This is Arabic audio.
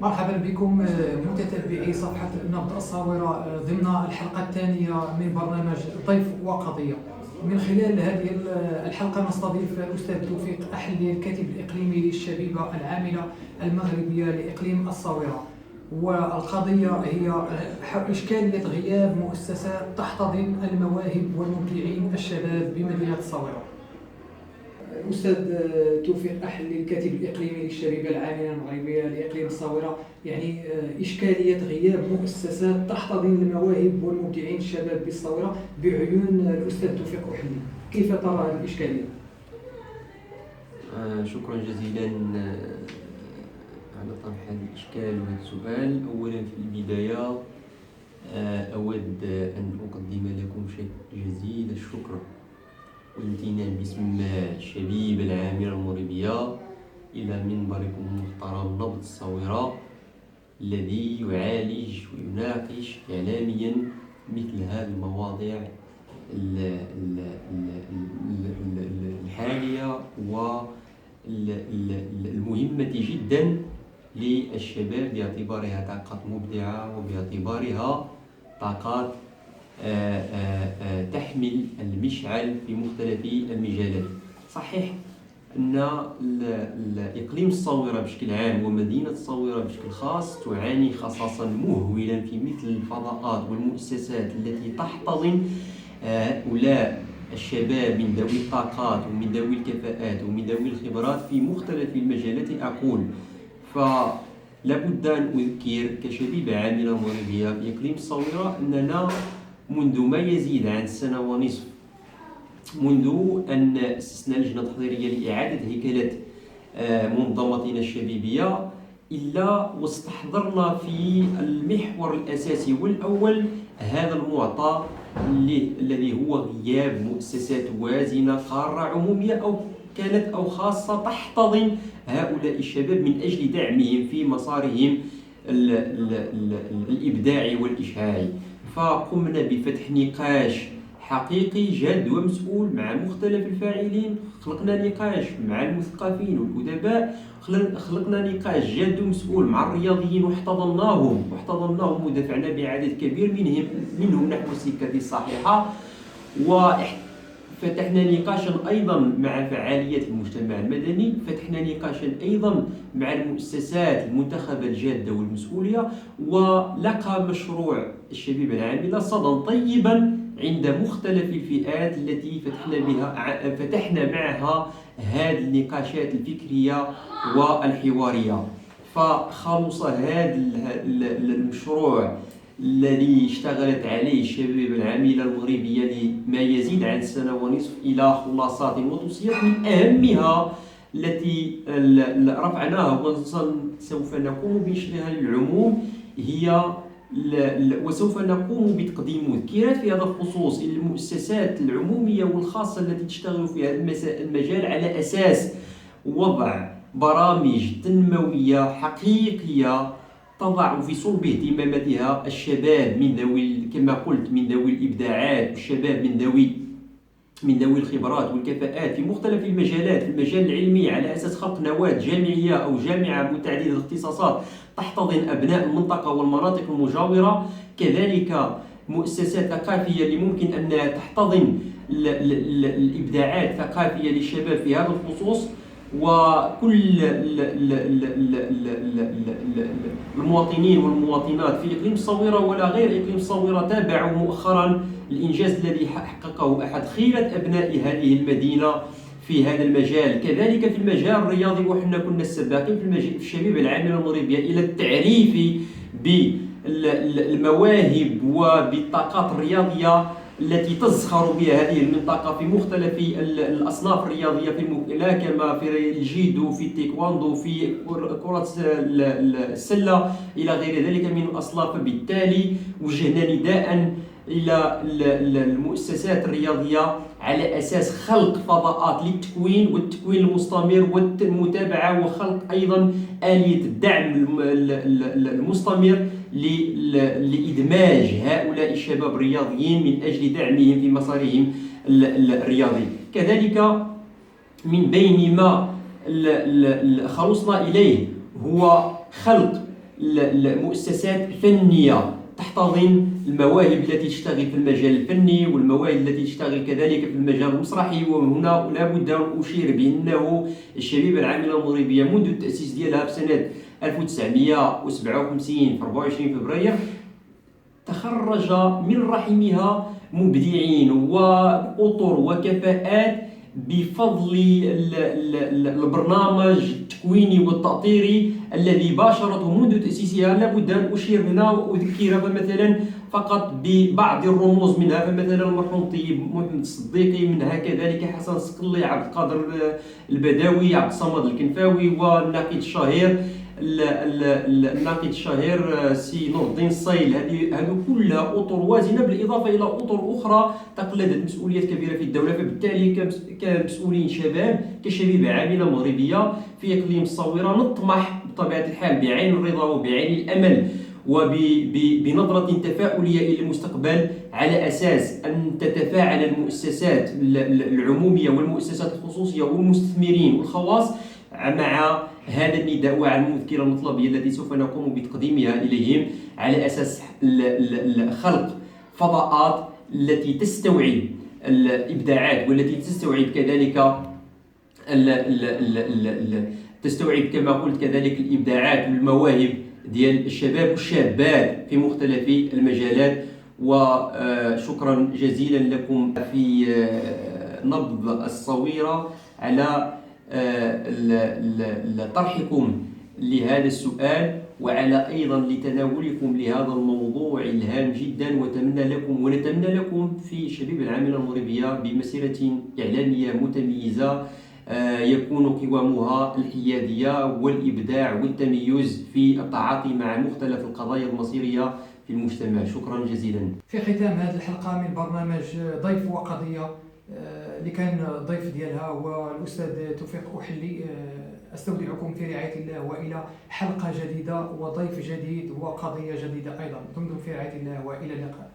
مرحبا بكم متتبعي صفحة نبض الصاورة ضمن الحلقة الثانية من برنامج ضيف وقضية. من خلال هذه الحلقة نستضيف الأستاذ توفيق أحلي، الكاتب الإقليمي للشبيبة العاملة المغربية لإقليم الصاورة، والقضية هي إشكالية غياب مؤسسات تحتضن المواهب والمبدعين الشباب بمدينة الصاورة. الأستاذ توفيق أحلي، الكاتب الإقليمي للشبيبة العاملة المغربية لإقليم الصاورة، يعني إشكالية غياب مؤسسات تحتضن المواهب والمبدعين الشباب بالصاورة بعيون الأستاذ توفيق أحلي، كيف ترى هذه الإشكالية؟ شكرا جزيلا على طرح هذا الإشكال وهذا السؤال. أولا في البداية أود أن أقدم لكم جزيل الشكر والامتنان باسم الشبيبة العاملة المغربية إلى منبركم المحترم نبض الصاورة، الذي يعالج ويناقش إعلاميا مثل هذه المواضيع الحالية والمهمة جدا للشباب، باعتبارها طاقات مبدعة وباعتبارها طاقات تحمل المشعل في مختلف المجالات. صحيح أن إقليم الصاورة بشكل عام ومدينة الصاورة بشكل خاص تعاني خصاصا مهولا في مثل الفضاءات والمؤسسات التي تحتضن هؤلاء الشباب من ذوي الطاقات ومن ذوي الكفاءات ومن ذوي الخبرات في مختلف المجالات. أقول فلابد أن أذكر كشبيبة عاملة مغربية في إقليم الصاورة أننا منذ ما يزيد عن سنة ونصف، منذ أن أسسنا لجنة تحضيرية لإعادة هيكلة منظمتنا الشبيبية، إلا واستحضرنا في المحور الأساسي والأول هذا المعطى الذي هو غياب مؤسسات وازنة قارة عمومية أو كانت أو خاصة تحتضن هؤلاء الشباب من أجل دعمهم في مسارهم الإبداعي والإشعاعي. فقمنا بفتح نقاش حقيقي جاد ومسؤول مع مختلف الفاعلين، خلقنا نقاش مع المثقفين والأدباء، خلقنا نقاش جاد ومسؤول مع الرياضيين واحتضناهم ودفعنا بعدد كبير منهم نحو السكة الصحيحة، وفتحنا نقاشا أيضا مع فعاليات المجتمع المدني، فتحنا نقاشا أيضا مع المؤسسات المنتخبة الجادة والمسؤولية، ولقى مشروع الشبيبة العاملة صدى طيبا عند مختلف الفئات التي فتحنا معها هذه النقاشات الفكرية والحوارية. فخلص هذا المشروع الذي اشتغلت عليه الشبيبة العاملة المغربية لما يزيد عن سنة ونصف إلى خلاصات وتوصيات، من أهمها التي رفعناها وسوف نقوم بنشرها للعموم هي وسوف نقوم بتقديم مذكرات في هذا الخصوص إلى المؤسسات العمومية والخاصة التي تشتغل في هذا المجال، على أساس وضع برامج تنموية حقيقية تضع في صلب اهتماماتها الشباب من ذوي، كما قلت، من ذوي الإبداعات، والشباب من ذوي الخبرات والكفاءات في مختلف المجالات، في المجال العلمي، على أساس خلق نواة جامعية أو جامعة متعددة الاختصاصات تحتضن أبناء المنطقة والمناطق المجاورة، كذلك مؤسسات ثقافية اللي ممكن أن تحتضن الإبداعات الثقافية للشباب في هذا الخصوص. وكل المواطنين والمواطنات في إقليم الصاورة ولا غير إقليم الصاورة تابعوا مؤخرا الإنجاز الذي حققه أحد خيرة أبناء هذه المدينة في هذا المجال. كذلك في المجال الرياضي، وحنا كنا السباقين في الشبيبة العاملة المغربية إلى التعريف بالمواهب وبالطاقات الرياضية التي تزخر بها هذه المنطقة في مختلف الأصناف الرياضية في الملاكمة، في الجيدو، في التايكواندو، في كرة السلة إلى غير ذلك من الأصناف. فبالتالي وجهنا نداء إلى المؤسسات الرياضية على أساس خلق فضاءات للتكوين والتكوين المستمر والمتابعة، وخلق أيضا آلية الدعم المستمر لإدماج هؤلاء الشباب الرياضيين من أجل دعمهم في مسارهم الرياضي. كذلك من بين ما خلصنا إليه هو خلق المؤسسات الفنية تحتضن المواهب التي تشتغل في المجال الفني والمواهب التي تشتغل كذلك في المجال المسرحي. وهنا لا بد أن أشير بأنه الشبيبة العاملة المغربية منذ التأسيس ديالها في سنة 1957 في 24 فبراير تخرج من رحمها مبدعين وأطر وكفاءات بفضل البرنامج التكويني والتأطيري الذي باشرته منذ تأسيسها. لابد أن أشير هنا وأذكر مثلا فقط ببعض الرموز منها، فمثلا المرحوم طيب محمد الصديقي، منها كذلك حسن الصقلي، عبد القادر البداوي، عبد الصمد الكنفاوي، والناقد الشهير سي نور الدين الصيل. هذه كلها أطر وازنة بالإضافة إلى أطر أخرى تقلدت مسؤوليات كبيرة في الدولة. فبالتالي كمسؤولين شباب كشبيبة عاملة مغربية في إقليم الصويرة نطمح بطبيعة الحال بعين الرضا وبعين الأمل وبنظرة تفاؤلية إلى المستقبل، على أساس أن تتفاعل المؤسسات العمومية والمؤسسات الخصوصية والمستثمرين والخواص مع هذا النداء وعلى المذكرة المطلبية التي سوف نقوم بتقديمها إليهم، على أساس خلق فضاءات التي تستوعب الإبداعات والتي تستوعب كذلك تستوعب كما قلت كذلك الإبداعات والمواهب ديال الشباب والشابات في مختلف المجالات. وشكرا جزيلا لكم في نبض الصويرة على طرحكم لهذا السؤال، وعلى أيضا لتناولكم لهذا الموضوع الهام جدا. ونتمنى لكم في شبيبة العاملة المغربية بمسيرة إعلامية متميزة يكون قوامها الحيادية والإبداع والتميز في التعاطي مع مختلف القضايا المصيرية في المجتمع. شكرا جزيلا. في ختام هذه الحلقة من برنامج ضيف وقضية اللي كان الضيف ديالها هو الأستاذ توفيق أحلي، أستودعكم في رعاية الله وإلى حلقة جديدة وضيف جديد وقضية جديدة أيضا. دمتم في رعاية الله وإلى اللقاء.